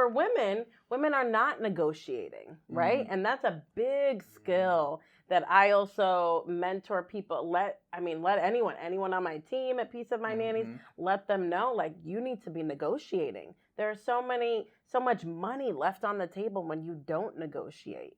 for women are not negotiating, right? Mm-hmm. And that's a big skill that I also mentor people. Let anyone on my team at Peace of Mind Nannies, let them know, like, you need to be negotiating. There's so much money left on the table when you don't negotiate.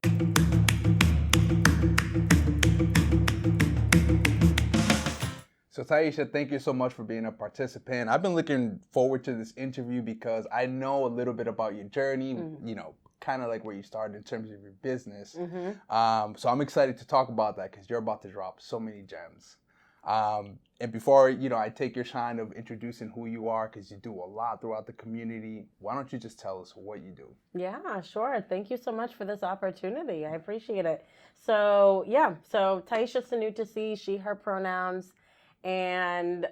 So Tiesha, thank you so much for being a participant. I've been looking forward to this interview because I know a little bit about your journey, you know, kind of like where you started in terms of your business. So I'm excited to talk about that because you're about to drop so many gems. And before, you know, I take your shine of introducing who you are, because you do a lot throughout the community, why don't you just tell us what you do? Yeah, sure. Thank you so much for this opportunity. I appreciate it. So Tiesha Sinouthasy, she, her pronouns. And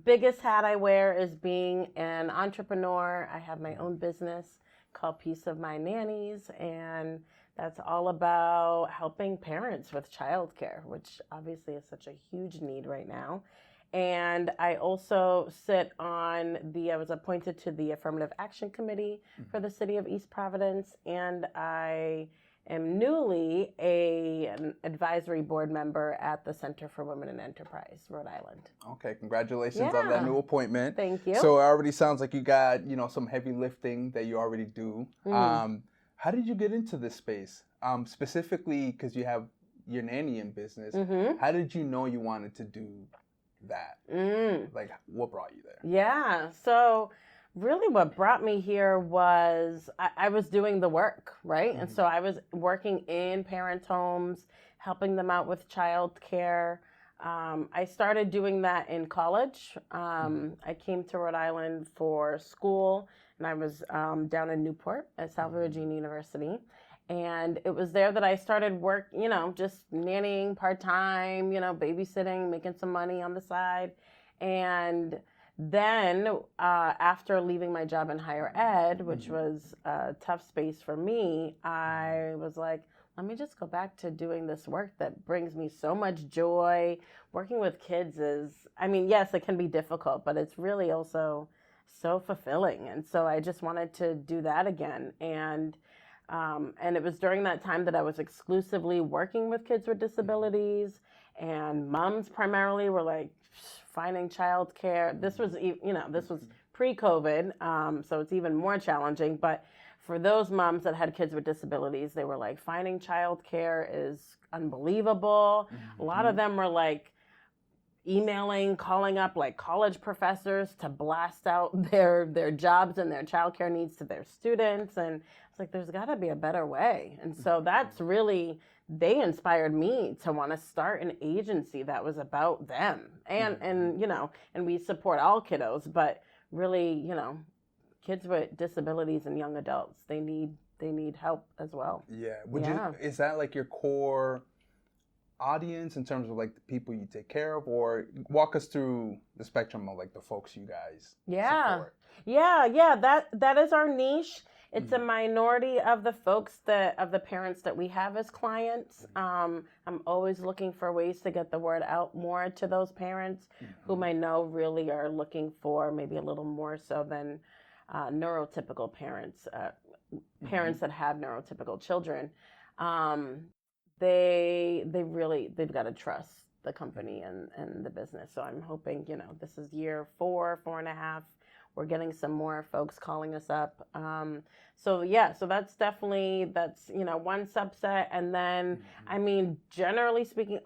biggest hat I wear is being an entrepreneur. I have my own business called Peace of Mind Nannies, and that's all about helping parents with childcare, which obviously is such a huge need right now. And I also I was appointed to the Affirmative Action Committee for the city of East Providence, and I am newly an advisory board member at the Center for Women in Enterprise, Rhode Island. Okay, congratulations on that new appointment. Thank you. So it already sounds like you got, you know, some heavy lifting that you already do. How did you get into this space? Specifically, because you have your nannying business, how did you know you wanted to do that? Like, what brought you there? Yeah, so really what brought me here was I was doing the work, right? And so I was working in parents' homes, helping them out with childcare. I started doing that in college. I came to Rhode Island for school, and I was down in Newport at Salve Regina University. And it was there that I started work, you know, just nannying part-time, you know, babysitting, making some money on the side. And then after leaving my job in higher ed, which was a tough space for me, I was like, let me just go back to doing this work that brings me so much joy. Working with kids is, I mean, yes, it can be difficult, but it's really also so fulfilling. And so I just wanted to do that again. And it was during that time that I was exclusively working with kids with disabilities, and moms primarily were like finding childcare. This was, you know, this was pre-COVID, so it's even more challenging. But for those moms that had kids with disabilities, they were like, finding childcare is unbelievable. A lot of them were like emailing, calling up like college professors to blast out their jobs and their childcare needs to their students. And it's like, there's got to be a better way. And so that's really, they inspired me to want to start an agency that was about them. And you know, and we support all kiddos, but really, you know, kids with disabilities and young adults, they need help as well. Yeah. Is that like your core audience in terms of like the people you take care of, or walk us through the spectrum of like the folks you guys support? That is our niche. It's a minority of the parents that we have as clients. I'm always looking for ways to get the word out more to those parents whom I know really are looking for maybe a little more so than neurotypical parents, parents that have neurotypical children. They've got to trust the company and the business. So I'm hoping, you know, this is year 4.5. We're getting some more folks calling us up. So that's you know, one subset. And then, I mean, generally speaking,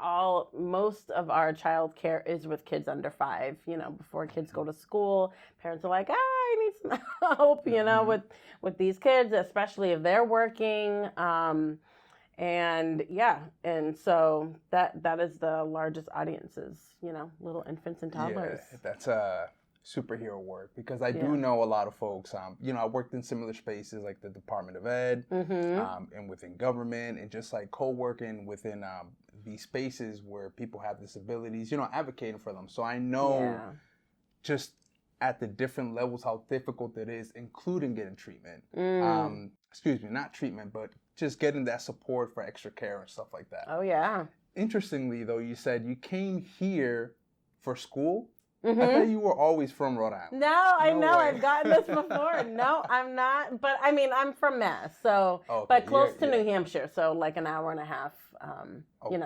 most of our childcare is with kids under 5, you know, before kids go to school. Parents are like, I need some help, you know, with these kids, especially if they're working. And so that is the largest audiences, you know, little infants and toddlers. Yeah, that's superhero work, because I do know a lot of folks. You know, I worked in similar spaces like the Department of Ed, and within government, and just like co-working within these spaces where people have disabilities. You know, advocating for them. So I know just at the different levels how difficult it is, including getting treatment. Excuse me, not treatment, but just getting that support for extra care and stuff like that. Oh yeah. Interestingly, though, you said you came here for school. Mm-hmm. I thought you were always from Rhode Island. No, I know. Way. I've gotten this before. No, I'm not. But I mean, I'm from Mass, so but close to New Hampshire, so like an hour and a half,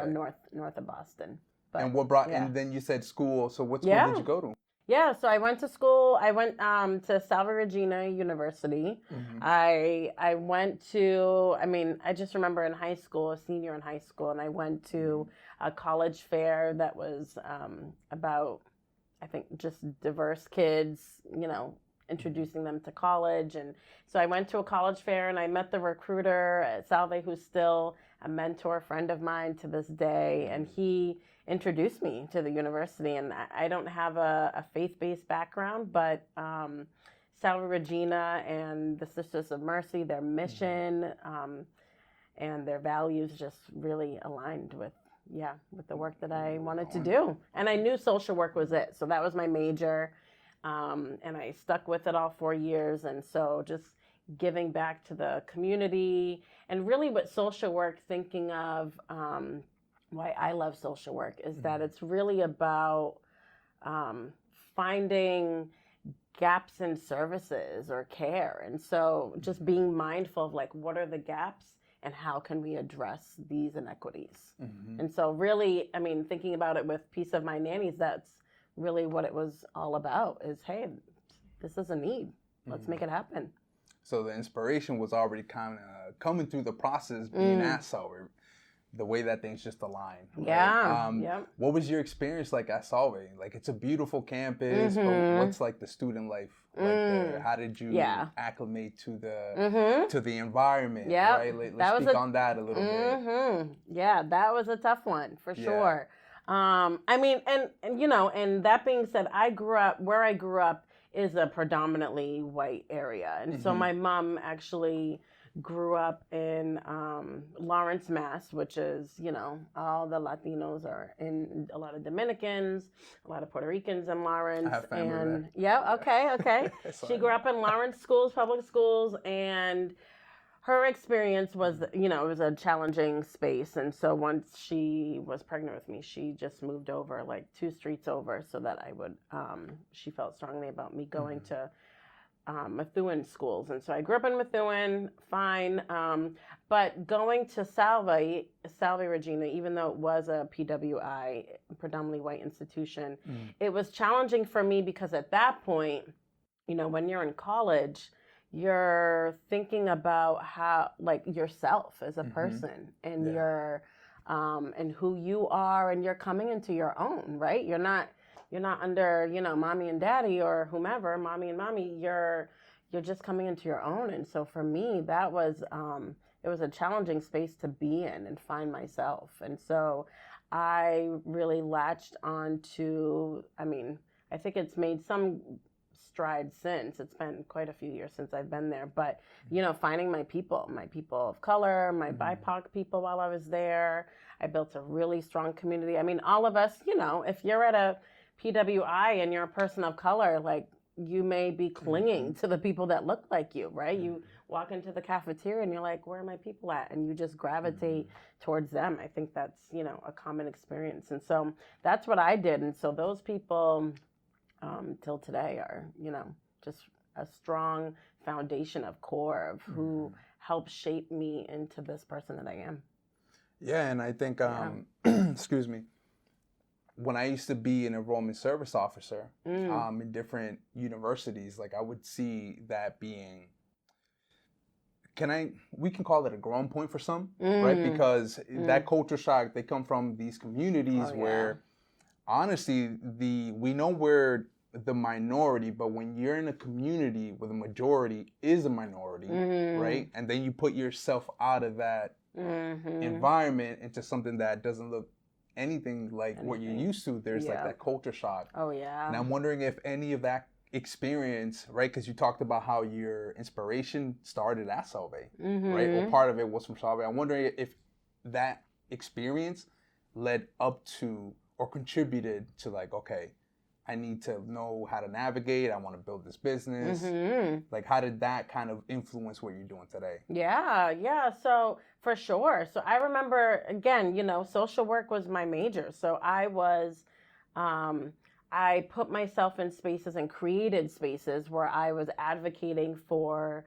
north of Boston. But, and what brought? And then you said school. So what school did you go to? Yeah, so I went to school. I went to Salve Regina University. Mm-hmm. I went to. I mean, I just remember in high school, a senior in high school, and I went to a college fair that was about, I think, just diverse kids, introducing them to college. And so I went to a college fair and I met the recruiter at Salve, who's still a mentor friend of mine to this day. And he introduced me to the university. And I don't have a faith-based background, but Salve Regina and the Sisters of Mercy, their mission and their values just really aligned with the work that I wanted to do. And I knew social work was it. So that was my major. And I stuck with it all 4 years. And so just giving back to the community and really what social work, thinking of why I love social work is that it's really about finding gaps in services or care. And so just being mindful of like, what are the gaps? And how can we address these inequities? Mm-hmm. And so really, I mean, thinking about it with Peace of Mind Nannies, that's really what it was all about is, hey, this is a need. Let's make it happen. So the inspiration was already kind of coming through the process being at Salve, the way that things just align. Right? Yeah. What was your experience like at Salve? Like, it's a beautiful campus, but what's like the student life like there? How did you acclimate to the environment? Yeah, right. Let's speak on that a little bit. Yeah, that was a tough one for sure. I mean, and and that being said, where I grew up is a predominantly white area, and so my mom actually grew up in Lawrence, Mass, which is, all the Latinos are in, a lot of Dominicans, a lot of Puerto Ricans in Lawrence. I have family there. Okay. She grew up in Lawrence schools, public schools, and her experience was, it was a challenging space. And so once she was pregnant with me, she just moved over like 2 streets over so that I would, she felt strongly about me going to Methuen schools. And so I grew up in Methuen, fine. But going to Salve Regina, even though it was a PWI, predominantly white institution, it was challenging for me because at that point, when you're in college, you're thinking about how, like, yourself as a person and your, and who you are, and you're coming into your own, right? You're not under, mommy and daddy or whomever, mommy and mommy, you're just coming into your own. And so for me, that was, it was a challenging space to be in and find myself. And so I really latched on to, I think it's made some strides since. It's been quite a few years since I've been there, but finding my people of color, my BIPOC people while I was there. I built a really strong community. I mean, all of us, if you're at a PWI and you're a person of color, like, you may be clinging to the people that look like you, right? You walk into the cafeteria and you're like, where are my people at? And you just gravitate towards them. I think that's, a common experience. And so that's what I did. And so those people till today are, just a strong foundation of core of who helped shape me into this person that I am. Yeah, and I think, excuse me, when I used to be an enrollment service officer in different universities, like, I would see that being, we can call it a growing point for some, right? Because that culture shock, they come from these communities where, honestly, we know we're the minority, but when you're in a community where the majority is a minority, right? And then you put yourself out of that environment into something that doesn't look anything like what you're used to, there's like that culture shock. Oh, yeah. And I'm wondering if any of that experience, right? Because you talked about how your inspiration started at Salve, right? Or part of it was from Salve. I'm wondering if that experience led up to or contributed to, like, okay, I need to know how to navigate. I want to build this business. Like, how did that kind of influence what you're doing today? Yeah. So for sure. So I remember, again, social work was my major. So I I put myself in spaces and created spaces where I was advocating for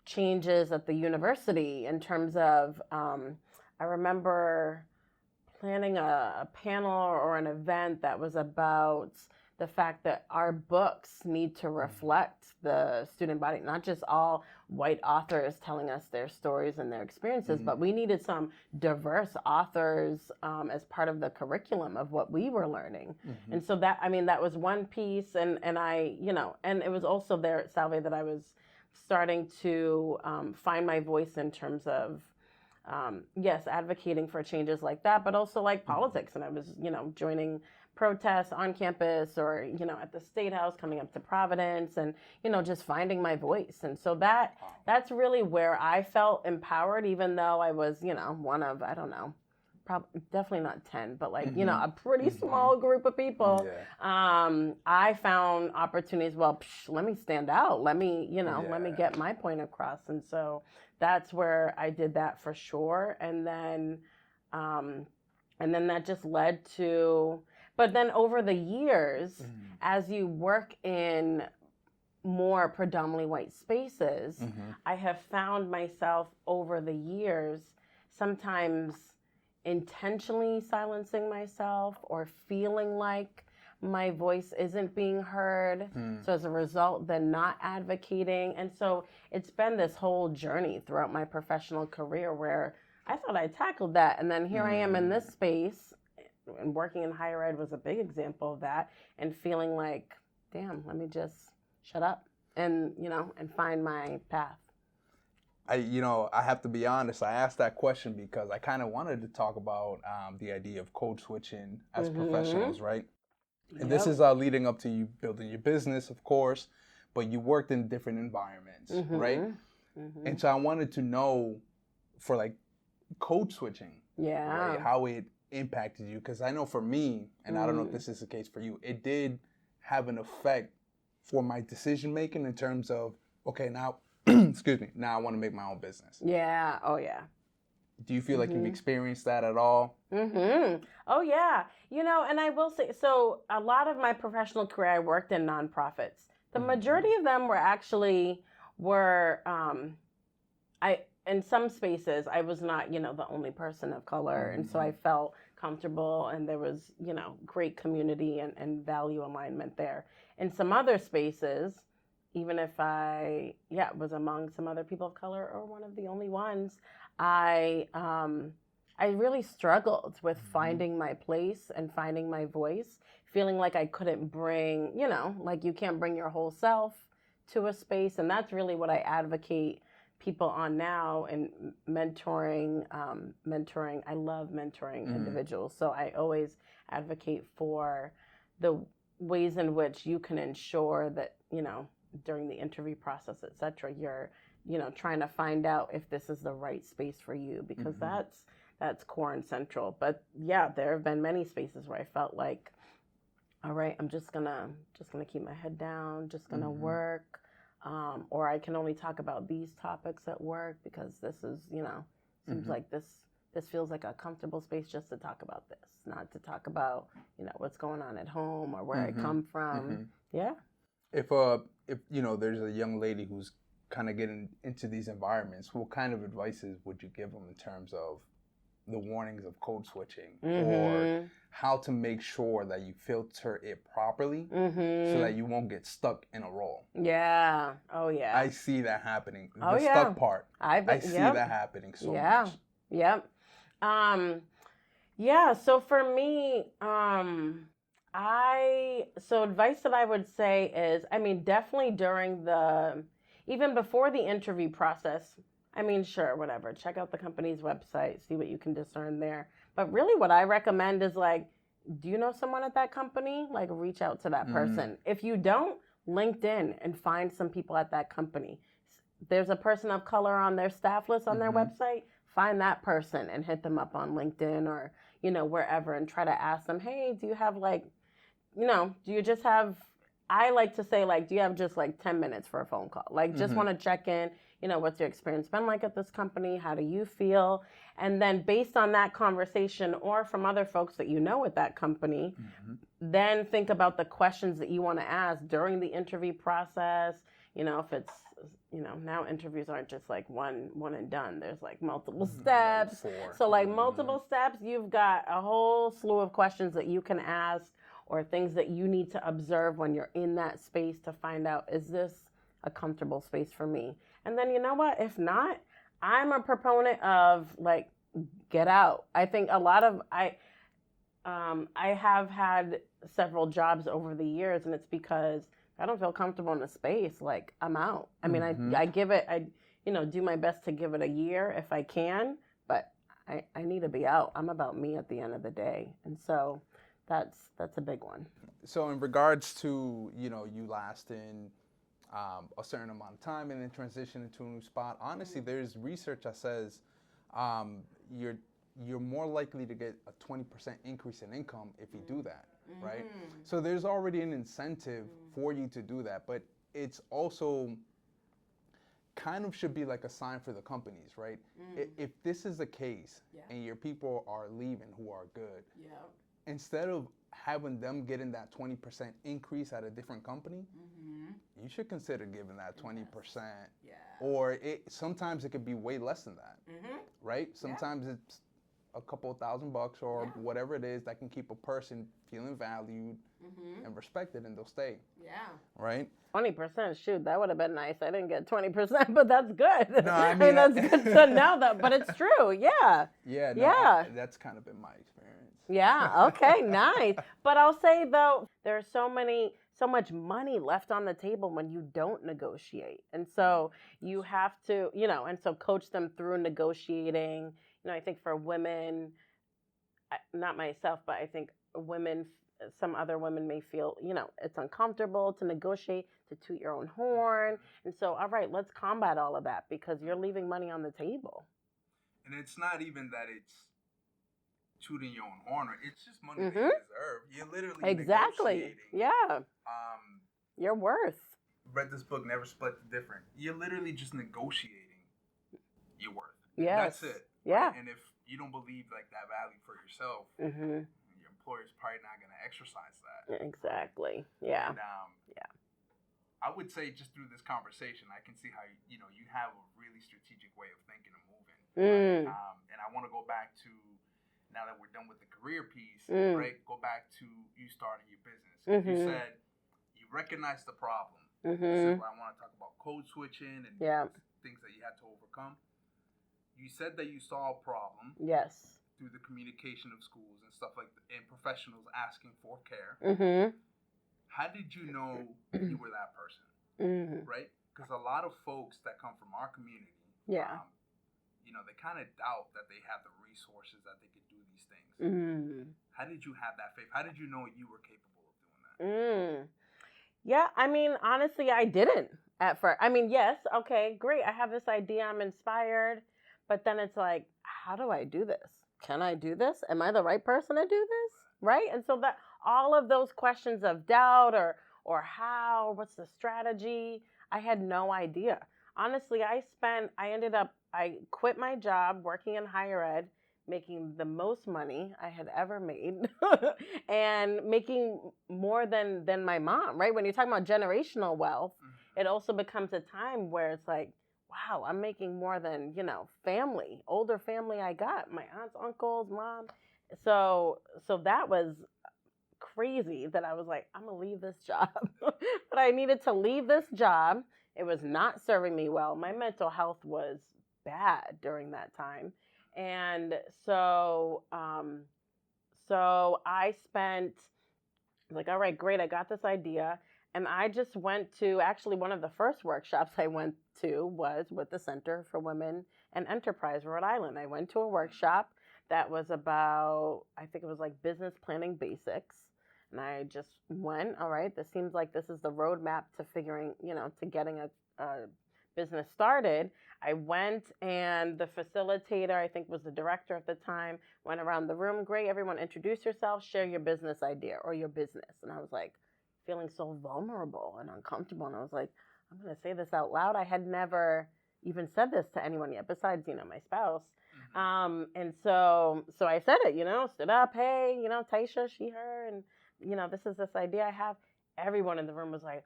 changes at the university in terms of, I remember planning a panel or an event that was about the fact that our books need to reflect the student body, not just all white authors telling us their stories and their experiences, but we needed some diverse authors as part of the curriculum of what we were learning. And so that, I mean, that was one piece. And I, you know, and it was also there at Salve that I was starting to find my voice in terms of, yes, advocating for changes like that, but also like politics. And I was, you know, joining protests on campus or, you know, at the State House, coming up to Providence and, you know, just finding my voice. And so that's really where I felt empowered, even though I was, you know, one of, I don't know, definitely not 10, but like, you know, a pretty small group of people. I found opportunities, well, let me stand out. Let me, you know, let me get my point across. And so that's where I did that for sure. And then that just led to, but then over the years, as you work in more predominantly white spaces, I have found myself over the years sometimes intentionally silencing myself or feeling like my voice isn't being heard. So as a result, then not advocating. And so it's been this whole journey throughout my professional career where I thought I tackled that. And then here I am in this space, and working in higher ed was a big example of that, and feeling like, damn, let me just shut up and, you know, and find my path. You know, I have to be honest, I asked that question because I kind of wanted to talk about the idea of code switching as professionals, right? And this is leading up to you building your business, of course, but you worked in different environments, right? And so I wanted to know for like code switching, right, how it impacted you. Because I know for me, and I don't know if this is the case for you, it did have an effect for my decision making in terms of, okay, now, excuse me, now I want to make my own business. Yeah. Oh, yeah. Do you feel like you've experienced that at all? Oh, yeah. You know, and I will say, so a lot of my professional career, I worked in nonprofits. The majority of them were in some spaces, I was not, you know, the only person of color. And so I felt comfortable and there was, you know, great community and value alignment there. In some other spaces, even if I, was among some other people of color or one of the only ones, I really struggled with finding my place and finding my voice, feeling like I couldn't bring, you know, like you can't bring your whole self to a space. And that's really what I advocate people on now and mentoring. I love mentoring individuals. So I always advocate for the ways in which you can ensure that, you know, during the interview process, et cetera, you're, you know, trying to find out if this is the right space for you, because that's core and central. But yeah, there have been many spaces where I felt like, all right, I'm just gonna keep my head down, just gonna work, or I can only talk about these topics at work because this is, you know, seems like this feels like a comfortable space just to talk about this, not to talk about, you know, what's going on at home or where I come from. Yeah. If you know, there's a young lady who's kind of getting into these environments, what kind of advices would you give them in terms of the warnings of code switching or how to make sure that you filter it properly so that you won't get stuck in a role? Yeah. Oh, yeah. I see that happening. The stuck part. I see that happening so much. Yep. Yeah. So for me, so advice that I would say is, I mean, definitely even before the interview process, I mean, sure, whatever. Check out the company's website, see what you can discern there. But really what I recommend is like, do you know someone at that company? Like reach out to that person. If you don't, LinkedIn and find some people at that company. There's a person of color on their staff list on their website. Find that person and hit them up on LinkedIn or, you know, wherever and try to ask them, hey, do you have like, you know, do you just have, I like to say like, do you have just like 10 minutes for a phone call? Like just want to check in, what's your experience been like at this company? How do you feel? And then based on that conversation or from other folks that you know at that company, then think about the questions that you want to ask during the interview process. If it's, now interviews aren't just like one and done. There's like multiple steps. So like multiple steps, you've got a whole slew of questions that you can ask or things that you need to observe when you're in that space to find out, is this a comfortable space for me? And then you know what? If not, I'm a proponent of like, get out. I think a lot of, I have had several jobs over the years, and it's because I don't feel comfortable in a space. Like, I'm out. I mean, I give it, do my best to give it a year if I can, but I need to be out. I'm about me at the end of the day. And so that's a big one. So in regards to, you lasting a certain amount of time and then transition into a new spot, honestly, there's research that says you're more likely to get a 20% increase in income if you do that, right? So there's already an incentive for you to do that, but it's also kind of should be like a sign for the companies, right? If this is the case and your people are leaving who are good, instead of having them getting that 20% increase at a different company, you should consider giving that 20%. Or sometimes it could be way less than that, right? Sometimes it's a couple of $1,000 or whatever it is that can keep a person feeling valued and respected, and they'll stay. Right? 20%, shoot, that would have been nice. I didn't get 20%, but that's good. No, I mean that's good to know that, but it's true. That's kind of been my experience. Okay, nice. But I'll say though, there's so much money left on the table when you don't negotiate. And so you have to, and so coach them through negotiating. I think for women, not myself, but I think women, some other women may feel, it's uncomfortable to negotiate, to toot your own horn. And so, all right, let's combat all of that because you're leaving money on the table. And it's not even that it's tooting your own horn, it's just money that you deserve. You're literally negotiating. Your worth. Read this book, Never Split the Difference. You're literally just negotiating your worth. That's it. And if you don't believe like that value for yourself, your employer's probably not going to exercise that. Exactly. Yeah. And, I would say just through this conversation, I can see how you have a really strategic way of thinking and moving. Right? And I want to go back to, now that we're done with the career piece, right? Go back to you starting your business. You said you recognized the problem. This is where I want to talk about code switching and things that you had to overcome. You said that you saw a problem. Yes. Through the communication of schools and stuff like that, and professionals asking for care. How did you know you were that person? Right? Because a lot of folks that come from our community, they kind of doubt that they have the resources that they could do these things. How did you have that faith? How did you know you were capable of doing that? Yeah, I mean, honestly, I didn't at first. I mean, yes, okay, great. I have this idea. I'm inspired. But then it's like, how do I do this? Can I do this? Am I the right person to do this? Right? And so that all of those questions of doubt or how, what's the strategy? I had no idea. Honestly, I quit my job working in higher ed, making the most money I had ever made and making more than my mom, right? When you're talking about generational wealth, it also becomes a time where it's like, wow, I'm making more than, older family I got, my aunts, uncles, mom. So that was crazy that I was like, I'm going to leave this job. But I needed to leave this job. It was not serving me well. My mental health was bad during that time. And so I spent, like, all right, great, I got this idea. And I just went to, actually, one of the first workshops I went to was with the Center for Women and Enterprise, Rhode Island. I went to a workshop that was about, I think it was like business planning basics. And I just went, all right, this seems like this is the roadmap to figuring, to getting a business started. I went, and the facilitator, I think was the director at the time, went around the room. Great, everyone introduce yourself, share your business idea or your business. And I was like, feeling so vulnerable and uncomfortable. And I was like, I'm going to say this out loud. I had never even said this to anyone yet besides, my spouse. Mm-hmm. And so I said it, stood up, hey, Tiesha, she, her, and, this is this idea I have. Everyone in the room was like,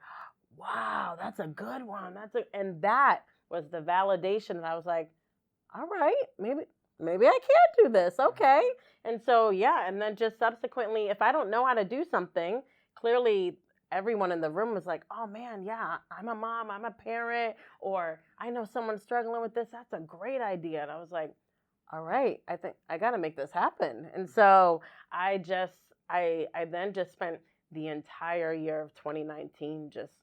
wow, that's a good one. And that was the validation that I was like, all right, maybe I can do this. Okay. And so, yeah. And then just subsequently, if I don't know how to do something, clearly everyone in the room was like, oh man, yeah, I'm a mom, I'm a parent, or I know someone struggling with this. That's a great idea. And I was like, all right, I think I got to make this happen. And so I then just spent the entire year of 2019 just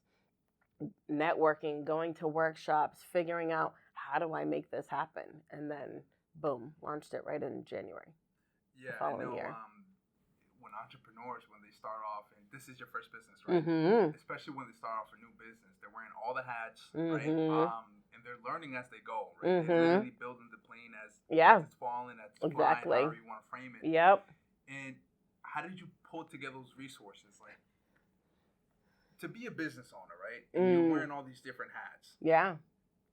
networking, going to workshops, figuring out how do I make this happen, and then boom, launched it right in January. Yeah, the following I know. Year. When entrepreneurs, when they start off, and this is your first business, right? Mm-hmm. Especially when they start off a new business, they're wearing all the hats, Mm-hmm. right? And they're learning as they go, right? Mm-hmm. They're literally building the plane as it's falling, as it's flying, however you want to frame it. Yep. And how did you pull together those resources, like to be a business owner, right? And you're wearing all these different hats. Yeah.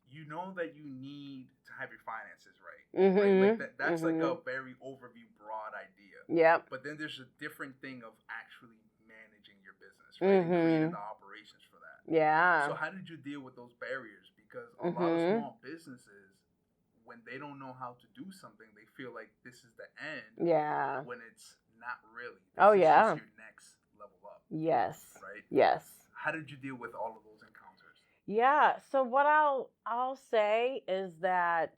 You know that you need to have your finances right. Mm-hmm. Right? Like that's like a very overview, broad idea. Yep. But then there's a different thing of actually managing your business, right? And creating the operations for that. Yeah. So how did you deal with those barriers? Because a lot of small businesses, when they don't know how to do something, they feel like this is the end. Yeah. When it's not really. This is just your next level up. Yes. Right? Yes. How did you deal with all of those encounters? Yeah. So what I'll say is that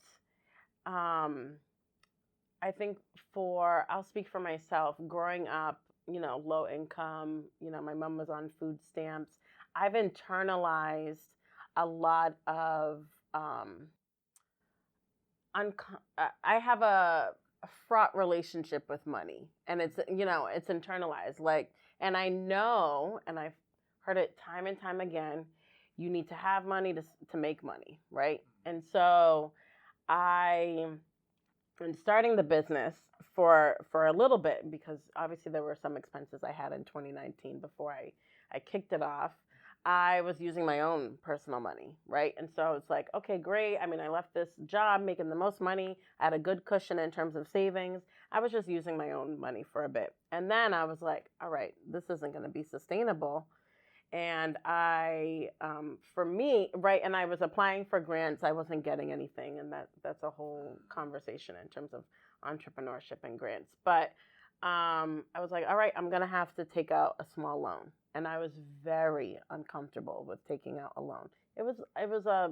I think I'll speak for myself. Growing up, low income, my mom was on food stamps. I've internalized a lot of I have a fraught relationship with money, and it's internalized. Like, and I know, and I've heard it time and time again. You need to have money to make money, right? And so I been starting the business for a little bit, because obviously there were some expenses I had in 2019 before I kicked it off. I was using my own personal money, right? And so it's like, okay, great. I mean, I left this job making the most money. I had a good cushion in terms of savings. I was just using my own money for a bit. And then I was like, all right, this isn't going to be sustainable. And for me, right, and I was applying for grants. I wasn't getting anything, and that's a whole conversation in terms of entrepreneurship and grants. But I was like, all right, I'm gonna have to take out a small loan, and I was very uncomfortable with taking out a loan. It was a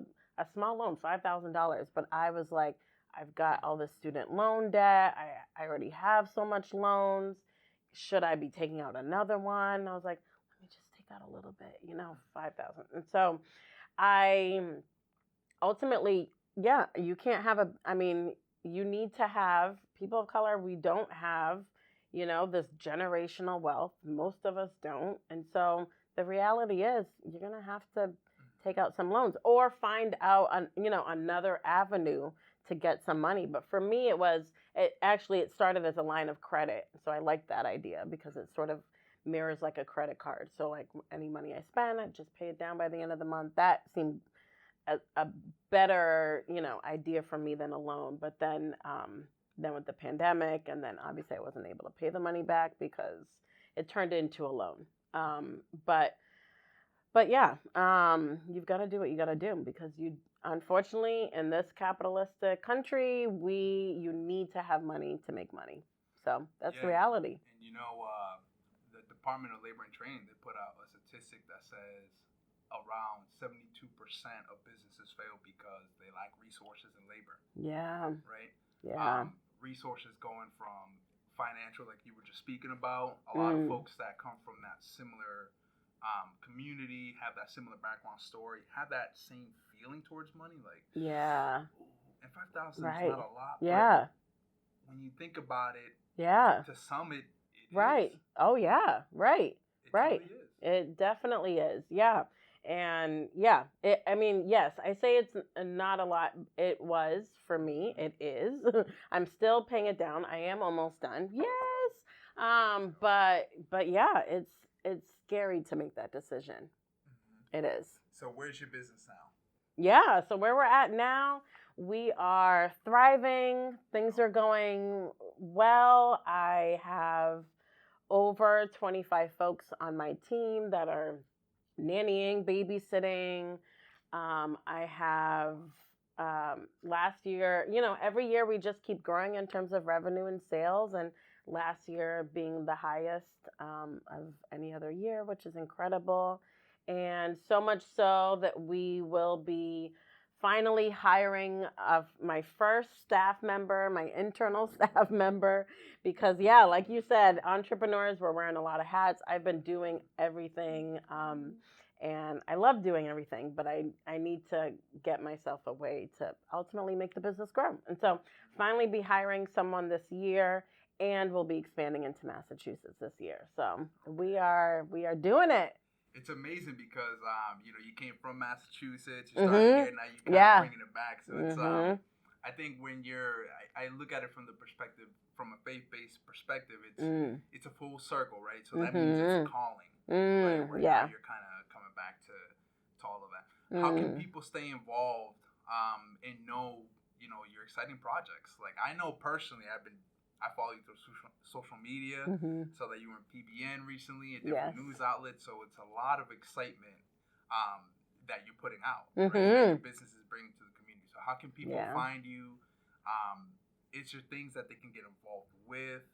small loan, $5,000, but I was like, I've got all this student loan debt. I already have so much loans. Should I be taking out another one? I was like, let me just take out a little bit, 5,000. And so I ultimately, yeah, you can't have you need to have people of color. We don't have, this generational wealth. Most of us don't. And so the reality is you're going to have to take out some loans or find out, another avenue to get some money. But for me, it started as a line of credit. So I like that idea because it sort of mirrors like a credit card. So like any money I spend, I just pay it down by the end of the month. That seemed a better, idea for me than a loan. But then with the pandemic, and then obviously I wasn't able to pay the money back because it turned into a loan. But yeah, you've got to do what you got to do, because unfortunately, in this capitalistic country, you need to have money to make money. So that's the reality. And the Department of Labor and Training, they put out a statistic that says around 72% of businesses fail because they lack resources and labor. Yeah. Right? Yeah. Resources going from financial, like you were just speaking about. A lot of folks that come from that similar community, have that similar background story, have that same feeling towards money. Like, yeah. And 5,000 is not a lot. Yeah. But when you think about it, to some it right. is. Oh, yeah. Right. It right. Really is. It definitely is. Yeah. And yeah, yes, I say it's not a lot. It was for me. It is. I'm still paying it down. I am almost done. Yes. But yeah, it's scary to make that decision. It is. So where's your business now? Yeah, so where we're at now, we are thriving. Things are going well. I have over 25 folks on my team that are nannying, babysitting. I have last year, every year we just keep growing in terms of revenue and sales, and last year being the highest of any other year, which is incredible. And so much so that we will be finally hiring my first staff member, my internal staff member, because, yeah, like you said, entrepreneurs, we're wearing a lot of hats. I've been doing everything. And I love doing everything, but I need to get myself a way to ultimately make the business grow. And so finally be hiring someone this year, and we'll be expanding into Massachusetts this year. So we are doing it. It's amazing because you came from Massachusetts, you started here, now you're kind of bringing it back. So it's I think when I look at it from the perspective, from a faith-based perspective, it's a full circle, right? So that means it's a calling, right? Where now you're kind of coming back to all of that. How can people stay involved and know your exciting projects? Like, I know personally, I follow you through social media, so that you were in PBN recently and different news outlets. So it's a lot of excitement that you're putting out, right? That your business is bringing to the community. So how can people find you? Is there things that they can get involved with?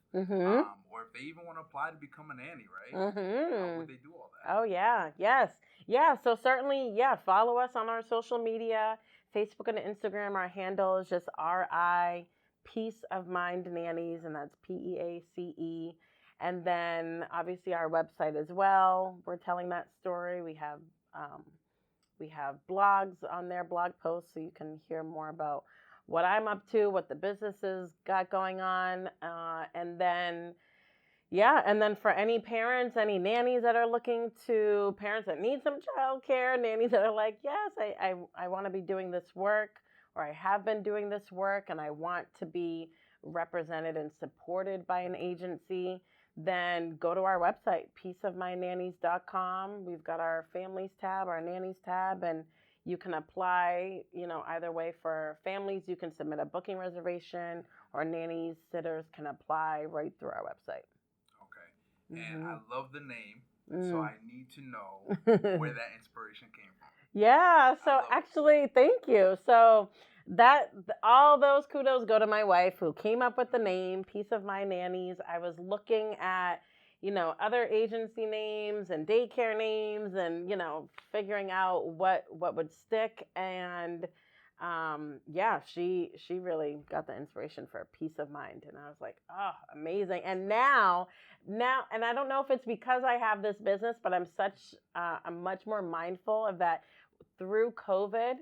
Or if they even want to apply to become a nanny, right? How would they do all that? Oh, yeah. Yes. Yeah. So certainly, follow us on our social media, Facebook and Instagram. Our handle is just RI Peace of Mind Nannies, and that's PEACE. And then obviously our website as well. We're telling that story. We have blogs on there, blog posts, so you can hear more about what I'm up to, what the businesses got going on, and then for any parents, any nannies that are looking to, parents that need some childcare, nannies that are like, yes, I want to be doing this work, or I have been doing this work, and I want to be represented and supported by an agency, then go to our website, peaceofmindnannies.com. We've got our families tab, our nannies tab, and you can apply, either way. For families, you can submit a booking reservation, or nannies, sitters can apply right through our website. Okay. And I love the name, so I need to know where that inspiration came from. Yeah, so actually, thank you. So all those kudos go to my wife, who came up with the name Peace of Mind Nannies. I was looking at other agency names and daycare names, and figuring out what would stick. And she really got the inspiration for Peace of Mind, and I was like, oh, amazing. And now, and I don't know if it's because I have this business, but I'm much more mindful of that. Through COVID,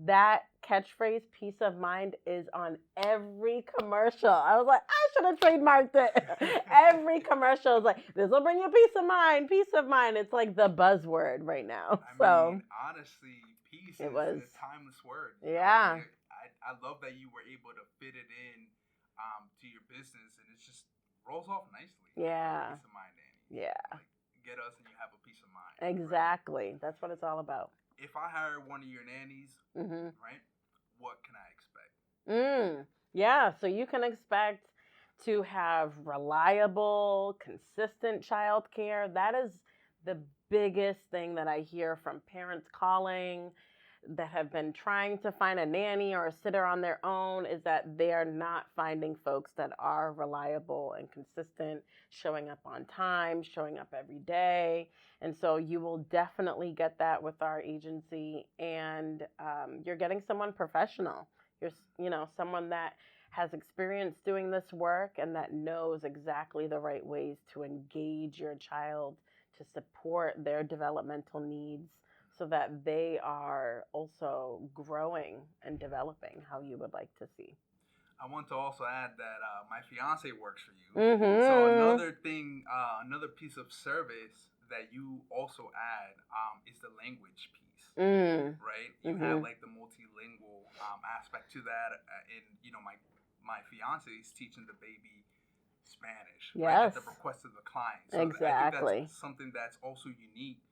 that catchphrase, peace of mind, is on every commercial. I was like, I should have trademarked it. Every commercial is like, this will bring you peace of mind, peace of mind. It's like the buzzword right now. I mean, honestly, peace is a timeless word. Yeah. I love that you were able to fit it in to your business, and it just rolls off nicely. Yeah. Peace of mind, Nanny. Yeah. Like, get us and you have a peace of mind. Exactly. Right? That's what it's all about. If I hire one of your nannies, right, what can I expect? Yeah, so you can expect to have reliable, consistent childcare. That is the biggest thing that I hear from parents calling that have been trying to find a nanny or a sitter on their own, is that they are not finding folks that are reliable and consistent, showing up on time, showing up every day. And so you will definitely get that with our agency, and you're getting someone professional. You're, someone that has experience doing this work and that knows exactly the right ways to engage your child to support their developmental needs, so that they are also growing and developing how you would like to see. I want to also add that my fiance works for you. So another thing, another piece of service that you also add is the language piece, right? You have like the multilingual aspect to that. And my fiance is teaching the baby Spanish, right, at the request of the client. So exactly. I think that's something that's also unique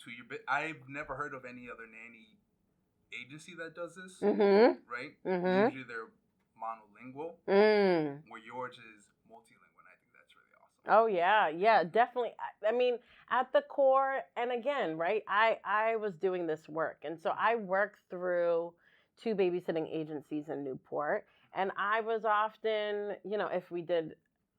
to your. I've never heard of any other nanny agency that does this, Mm-hmm. right? Mm-hmm. Usually they're monolingual, where yours is multilingual, and I think that's really awesome. Oh yeah, definitely. I mean, at the core, and again, right? I was doing this work, and so I worked through 2 babysitting agencies in Newport, and I was often, if we did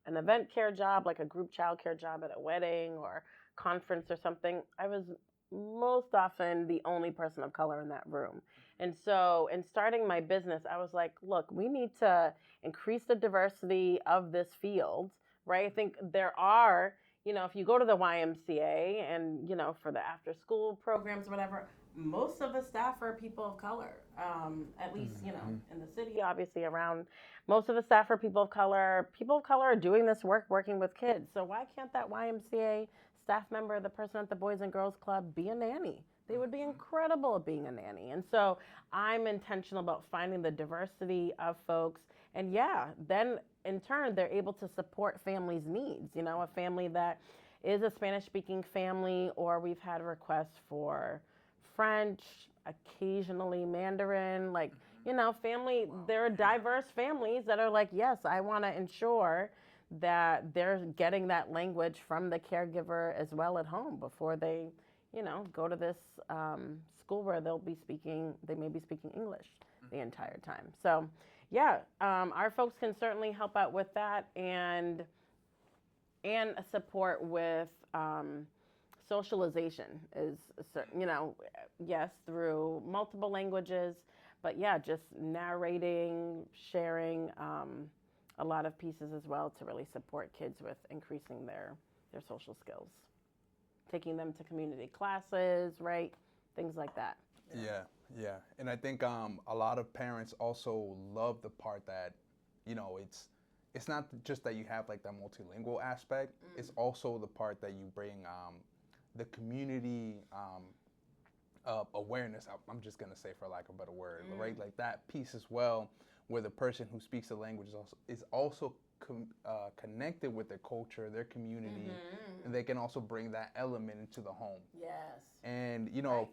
an event care job, like a group child care job at a wedding or conference or something, I was most often the only person of color in that room. And so, in starting my business, I was like, look, we need to increase the diversity of this field, right? I think there are, if you go to the YMCA and, for the after school programs, whatever, most of the staff are people of color. At least, in the city, obviously around, most of the staff are people of color. People of color are doing this work, working with kids. So why can't that YMCA staff member, the person at the Boys and Girls Club, be a nanny? They would be incredible at being a nanny. And so I'm intentional about finding the diversity of folks. And yeah, then in turn, they're able to support families' needs. A family that is a Spanish speaking family, or we've had requests for French, occasionally Mandarin, family, there are diverse families that are like, yes, I want to ensure that they're getting that language from the caregiver as well at home before they, go to this school where they may be speaking English the entire time. So, yeah, our folks can certainly help out with that and support with socialization is, yes, through multiple languages, but yeah, just narrating, sharing a lot of pieces as well to really support kids with increasing their social skills, taking them to community classes, right? Things like that. Yeah. And I think a lot of parents also love the part that, it's not just that you have like that multilingual aspect. It's also the part that you bring the community awareness. I'm just gonna say, for lack of a better word, right? Like that piece as well, where the person who speaks the language is also connected with their culture, their community, and they can also bring that element into the home. Yes. And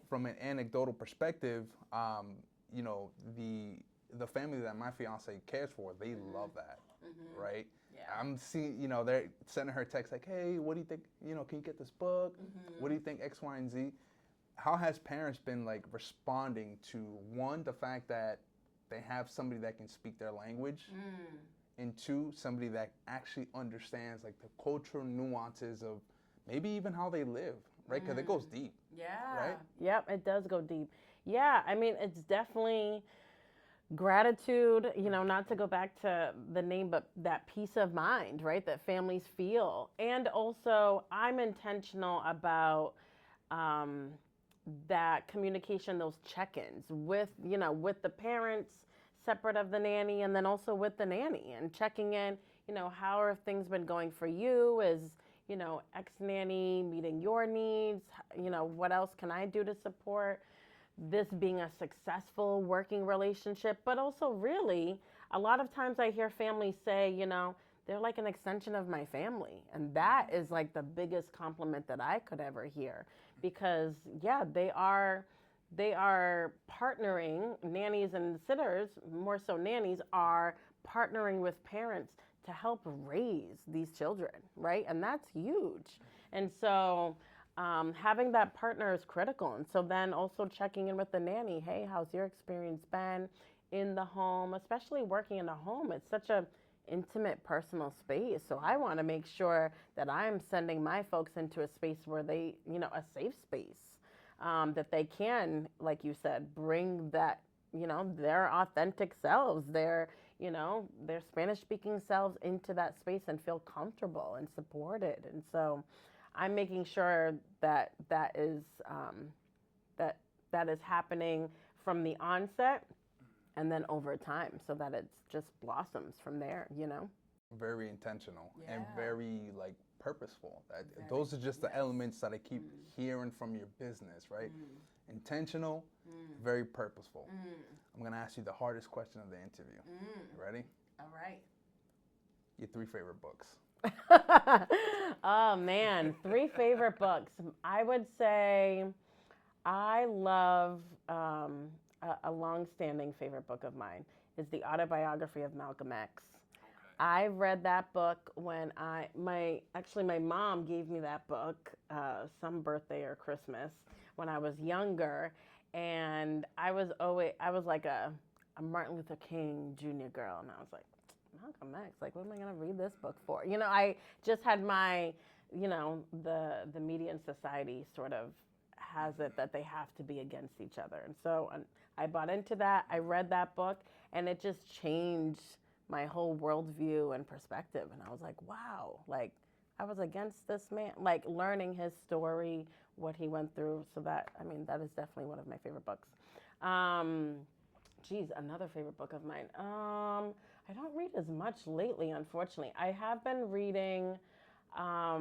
from an anecdotal perspective, the family that my fiance cares for, they love that, right? Yeah. I'm seeing, they're sending her text like, hey, what do you think? Can you get this book? What do you think? X, Y, and Z. How has parents been like responding to, one, the fact that they have somebody that can speak their language, and two, somebody that actually understands like the cultural nuances of maybe even how they live, right? Because it goes deep. Yeah. Right? Yep, it does go deep. Yeah, I mean, it's definitely gratitude, not to go back to the name, but that peace of mind, right? That families feel. And also, I'm intentional about that communication, those check-ins with, with the parents separate of the nanny, and then also with the nanny, and checking in, how have things been going for you? Is, ex-nanny meeting your needs? What else can I do to support this being a successful working relationship? But also, really, a lot of times I hear families say, they're like an extension of my family. And that is like the biggest compliment that I could ever hear, because yeah, they are partnering, nannies and sitters, more so nannies, are partnering with parents to help raise these children, right? And that's huge. And so having that partner is critical. And so then also checking in with the nanny, hey, how's your experience been in the home? Especially working in a home, it's such a intimate, personal space. So I want to make sure that I'm sending my folks into a space where they, a safe space, that they can, like you said, bring that, their authentic selves, their Spanish speaking selves into that space and feel comfortable and supported. And so I'm making sure that is that is happening from the onset and then over time, so that it just blossoms from there, Very intentional Yeah. and very like purposeful. Those are just the elements that I keep hearing from your business, right? Intentional, very purposeful. I'm gonna ask you the hardest question of the interview. You ready? All right. Your 3 favorite books. Oh man, 3 favorite books. I would say I love a long-standing favorite book of mine is the autobiography of Malcolm X. I read that book when my mom gave me that book some birthday or Christmas when I was younger, and I was like a Martin Luther King Jr. girl, and I was like, Malcolm X, like, what am I gonna read this book for? I just had my, the media and society sort of has it that they have to be against each other, and so I bought into that. I read that book, and it just changed my whole worldview and perspective. And I was like, wow, like I was against this man, like learning his story, what he went through. So that is definitely one of my favorite books. Another favorite book of mine. I don't read as much lately, unfortunately. I have been reading, I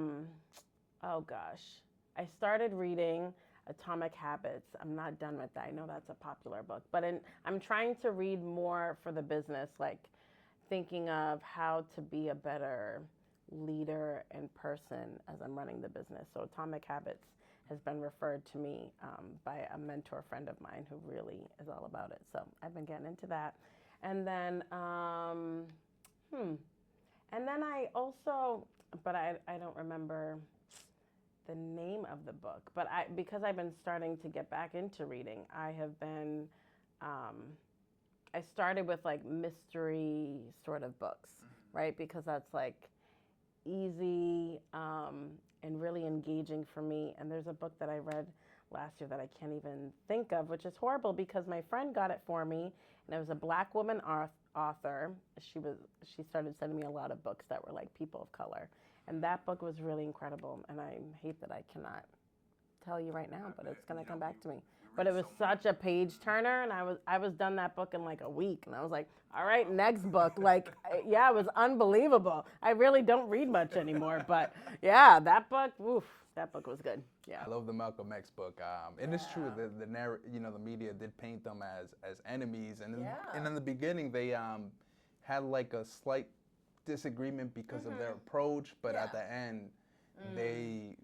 started reading Atomic Habits. I'm not done with that. I know that's a popular book, but I'm trying to read more for the business, like thinking of how to be a better leader and person as I'm running the business. So Atomic Habits has been referred to me by a mentor friend of mine who really is all about it. So I've been getting into that. And then, I also, but I don't remember the name of the book, but because I've been starting to get back into reading, I have been, I started with like mystery sort of books, right? Because that's like easy and really engaging for me. And there's a book that I read last year that I can't even think of, which is horrible because my friend got it for me, and it was a Black woman author. She started sending me a lot of books that were like people of color, and that book was really incredible. And I hate that I cannot tell you right now, but it's gonna come back to me. But it was such a page turner, and I was done that book in like a week, and I was like, all right, next book. Like, yeah, it was unbelievable. I really don't read much anymore, but yeah, that book was good. Yeah, I love the Malcolm X book, and it's true that the media did paint them as enemies, and in the beginning they had like a slight disagreement because of their approach, but at the end they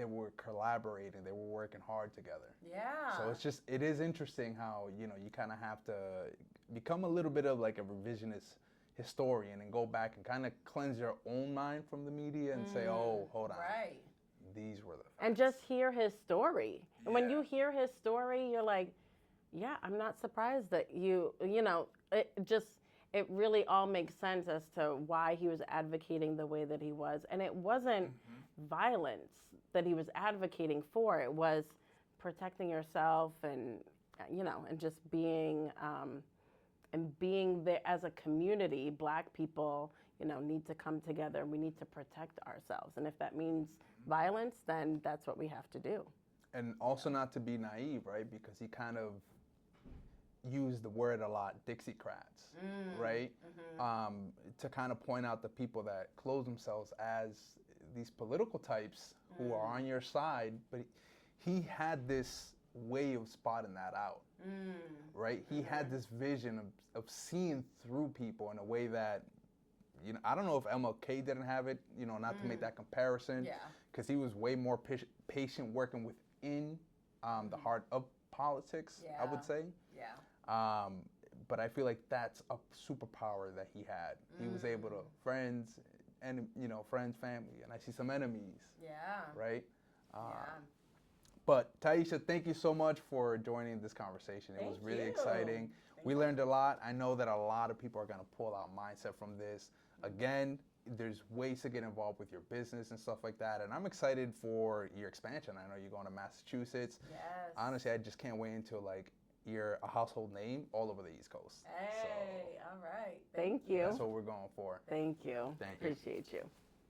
were collaborating, they were working hard together. Yeah. So it is interesting how, you kind of have to become a little bit of like a revisionist historian and go back and kind of cleanse your own mind from the media and say, oh, hold on. Right. These were the facts. And just hear his story. And when you hear his story, you're like, yeah, I'm not surprised that it really all makes sense as to why he was advocating the way that he was. And it wasn't violence that he was advocating for. It was protecting yourself and just being there as a community. Black people, need to come together. We need to protect ourselves. And if that means violence, then that's what we have to do. And also not to be naive, right? Because he kind of used the word a lot, Dixiecrats, right? To kind of point out the people that close themselves as these political types who are on your side, but he had this way of spotting that out, right? He had this vision of seeing through people in a way that, I don't know if MLK didn't have it, not to make that comparison, because he was way more patient working within the heart of politics, I would say. Yeah. But I feel like that's a superpower that he had. He was able to friends, family, and I see some enemies. Yeah. Right? But Tiesha, thank you so much for joining this conversation. It was really exciting. We learned a lot. I know that a lot of people are going to pull out mindset from this. Again, there's ways to get involved with your business and stuff like that. And I'm excited for your expansion. I know you're going to Massachusetts. Yes. Honestly, I just can't wait until you're a household name all over the East Coast. Hey, all right. Thank you. That's what we're going for. Thank you. Thank you. Appreciate you.